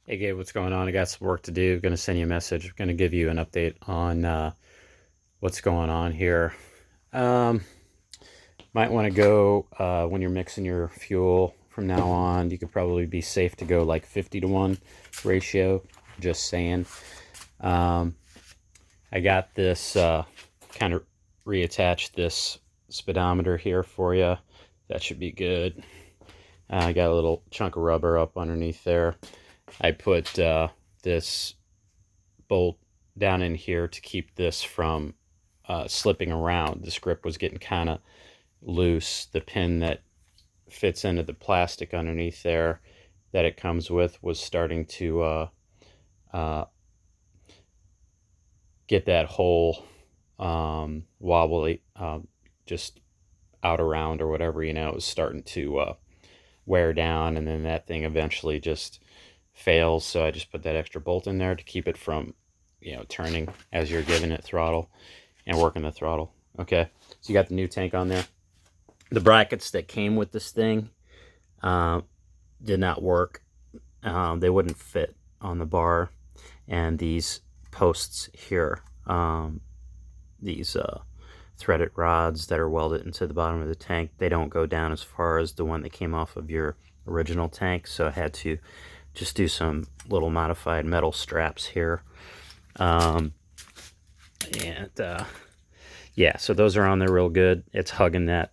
Hey Gabe, what's going on? I got some work to do. Going to send you a message. Going to give you an update on what's going on here. Um, might want to go when you're mixing your fuel from now on. You could probably be safe to go like 50-to-1 ratio. Just saying. Um, I got this kind of reattached this speedometer here for you. That should be good. I got a little chunk of rubber up underneath there. I put this bolt down in here to keep this from slipping around. This grip was getting kind of loose. The pin that fits into the plastic underneath there that it comes with was starting to uh, get that whole wobbly, just out around or whatever, it was starting to wear down, and then that thing eventually just fails. So I just put that extra bolt in there to keep it from turning as you're giving it throttle and working the throttle. Okay, so you got the new tank on there. The brackets that came with this thing did not work. They wouldn't fit on the bar, and these posts here, these threaded rods that are welded into the bottom of the tank, they don't go down as far as the one that came off of your original tank. So I had to just do some little modified metal straps here. Yeah, so those are on there real good. It's hugging that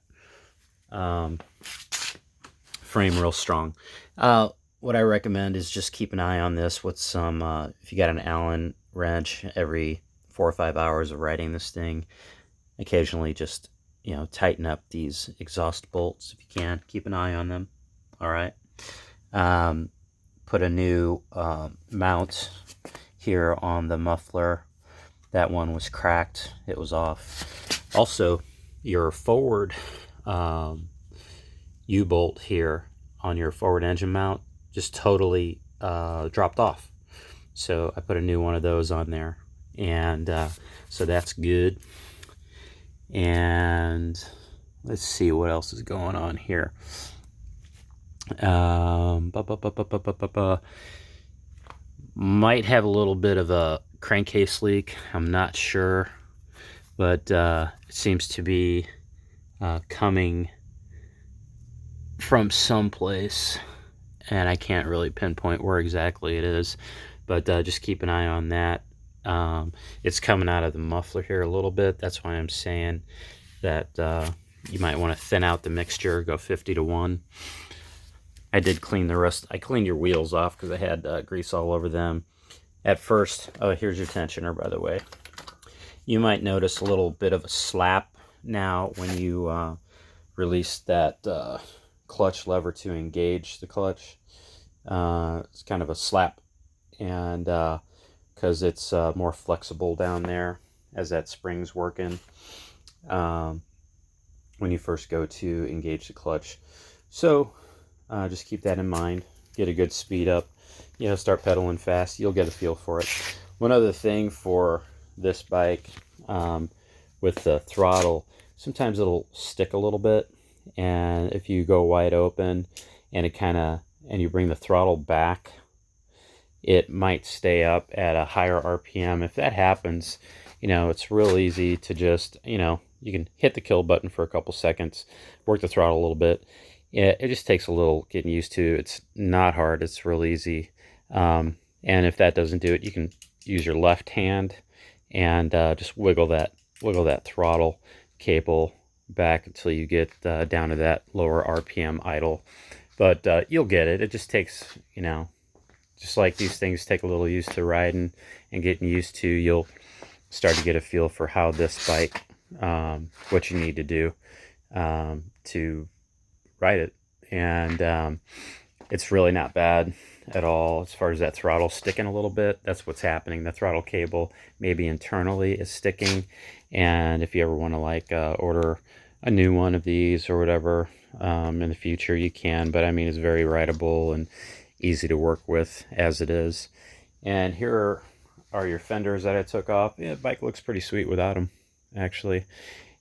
frame real strong. What I recommend is just keep an eye on this with some, if you got an Allen wrench, every 4 or 5 hours of riding this thing, occasionally just, tighten up these exhaust bolts if you can. Keep an eye on them. All right. Put a new mount here on the muffler. That one was cracked. It was off. Also, your forward U-bolt here on your forward engine mount just totally dropped off. So I put a new one of those on there, and so that's good. And let's see what else is going on here. Might have a little bit of a crankcase leak. I'm not sure, but it seems to be coming from someplace, and I can't really pinpoint where exactly it is, but just keep an eye on that. It's coming out of the muffler here a little bit. That's why I'm saying that you might want to thin out the mixture, go 50-to-1. I did clean the rest. I cleaned your wheels off because I had grease all over them. At first, oh, here's your tensioner, by the way. You might notice a little bit of a slap now when you release that clutch lever to engage the clutch. It's kind of a slap, and because it's more flexible down there as that spring's working when you first go to engage the clutch. So just keep that in mind. Get a good speed up. Start pedaling fast. You'll get a feel for it. One other thing for this bike, with the throttle, sometimes it'll stick a little bit, and if you go wide open and you bring the throttle back, it might stay up at a higher RPM. If that happens, it's real easy to just, you can hit the kill button for a couple seconds, work the throttle a little bit. It just takes a little getting used to. It's not hard. It's real easy. And if that doesn't do it, you can use your left hand and just wiggle that throttle cable back until you get down to that lower RPM idle. But you'll get it. It just takes, just like these things take a little used to riding and getting used to, you'll start to get a feel for how this bike, what you need to do to ride it. And it's really not bad at all as far as that throttle sticking a little bit. That's what's happening. The throttle cable maybe internally is sticking, and if you ever want to order a new one of these or whatever in the future, you can. But I mean, it's very rideable and easy to work with as it is. And here are your fenders that I took off. The bike looks pretty sweet without them, actually.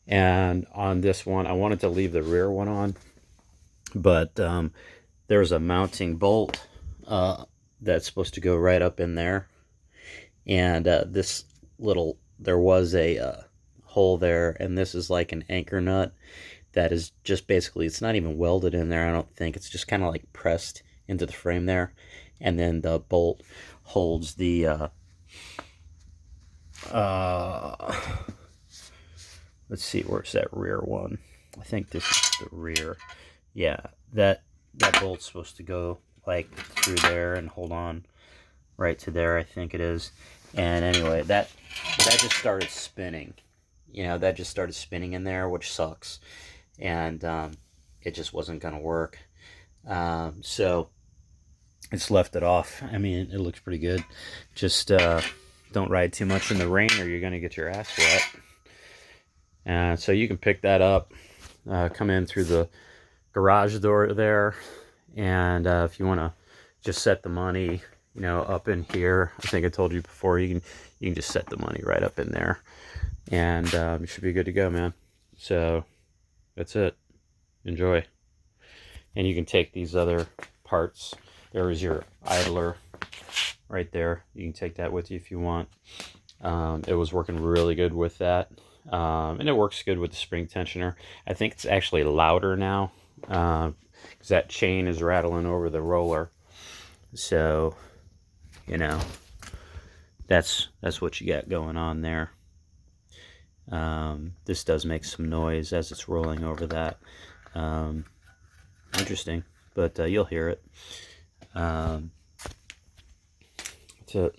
And on this one, I wanted to leave the rear one on, but there's a mounting bolt that's supposed to go right up in there. And this little, there was a hole there, and this is like an anchor nut that is just basically, it's not even welded in there, I don't think. It's just kind of like pressed into the frame there. And then the bolt holds the let's see, where's that rear one? I think this is the rear. Yeah, that bolt's supposed to go like through there and hold on right to there, I think it is. And anyway, that just started spinning. You know, that just started spinning in there, which sucks. And it just wasn't going to work. So it's left it off. I mean, it looks pretty good. Just don't ride too much in the rain or you're going to get your ass wet. So you can pick that up, come in through the garage door there, and if you want to just set the money, you know, up in here, I think I told you before, you can just set the money right up in there, and you should be good to go, man. So that's it. Enjoy. And you can take these other parts. There is your idler right there. You can take that with you if you want. It was working really good with that. And it works good with the spring tensioner. I think it's actually louder now because that chain is rattling over the roller. So, you know, that's what you got going on there. This does make some noise as it's rolling over that. Interesting, but you'll hear it. That's it.